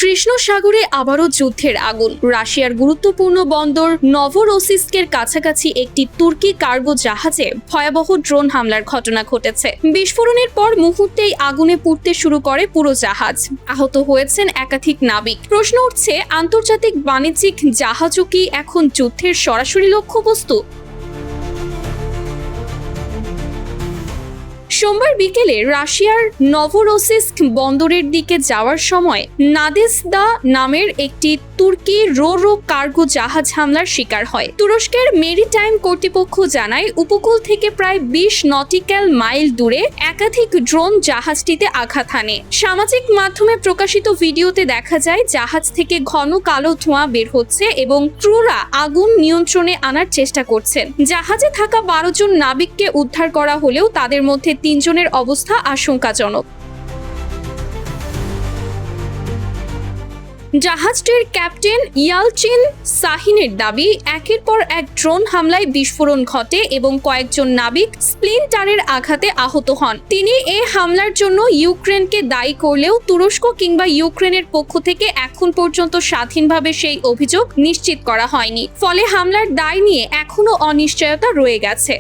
কৃষ্ণ সাগরে আবারও যুদ্ধের আগুন। রাশিয়ার গুরুত্বপূর্ণ বন্দর নভোরোসিস্কের কাছাকাছি একটি তুর্কি কার্গো জাহাজে ভয়াবহ ড্রোন হামলার ঘটনা ঘটেছে। বিস্ফোরণের পর মুহূর্তেই আগুনে পুড়তে শুরু করে পুরো জাহাজ। আহত হয়েছেন একাধিক নাবিক। প্রশ্ন উঠছে, আন্তর্জাতিক বাণিজ্যিক জাহাজও কি এখন যুদ্ধের সরাসরি লক্ষ্যবস্তু? সোমবার বিকেলে রাশিয়ার নভোরোসিস্ক বন্দরের দিকে যাওয়ার সময় নাদেজদা নামের একটি তুর্কি রো কার্গো জাহাজ হামলার শিকার হয়। তুরস্কের মেরিটাইম কর্তৃপক্ষ জানায়, উপকূল থেকে প্রায় 20 নটিক্যাল মাইল দূরে একাধিক ড্রোন জাহাজটিতে আঘাত হানে। সামাজিক মাধ্যমে প্রকাশিত ভিডিওতে দেখা যায় জাহাজ থেকে ঘন কালো ধোঁয়া বের হচ্ছে এবং ক্রুরা আগুন নিয়ন্ত্রণে আনার চেষ্টা করছেন। জাহাজে থাকা 12 জন নাবিককে উদ্ধার করা হলেও তাদের মধ্যে 3 জনের অবস্থা আশঙ্কাজনক। জাহাজটির ক্যাপ্টেন ইয়ালচিন সাহিনের দাবি, একের পর এক ড্রোন হামলায় বিস্ফোরণ ঘটে এবং কয়েকজন নাবিক স্প্লিন্টারের আঘাতে আহত হন। তিনি এই হামলার জন্য ইউক্রেনকে দায়ী করলেও তুরস্ক কিংবা ইউক্রেনের পক্ষ থেকে এখন পর্যন্ত স্বাধীনভাবে সেই অভিযোগ নিশ্চিত করা হয়নি। ফলে হামলার দায় নিয়ে এখনো অনিশ্চয়তা রয়ে গেছে।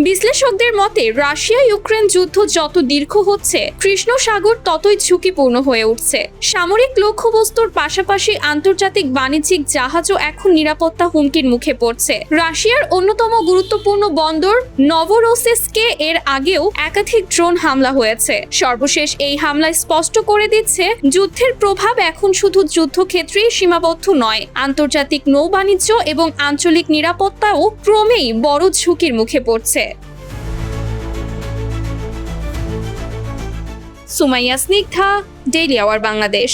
বিশ্লেষকদের মতে, রাশিয়া ইউক্রেন যুদ্ধ যত দীর্ঘ হচ্ছে, কৃষ্ণ সাগর ততই ঝুঁকিপূর্ণ হয়ে উঠছে। সামরিক লক্ষ্যবস্তুর পাশাপাশি আন্তর্জাতিক বাণিজ্যিক জাহাজও এখন নিরাপত্তা হুমকির মুখে পড়ছে। রাশিয়ার অন্যতম গুরুত্বপূর্ণ বন্দর নভোরোসিস্কে এর আগেও একাধিক ড্রোন হামলা হয়েছে। সর্বশেষ এই হামলায় স্পষ্ট করে দিচ্ছে, যুদ্ধের প্রভাব এখন শুধু যুদ্ধক্ষেত্রেই সীমাবদ্ধ নয়, আন্তর্জাতিক নৌবাণিজ্য এবং আঞ্চলিক নিরাপত্তাও ক্রমেই বড় ঝুঁকির মুখে পড়ছে। Sumaiya Snigdha, daily our Bangladesh.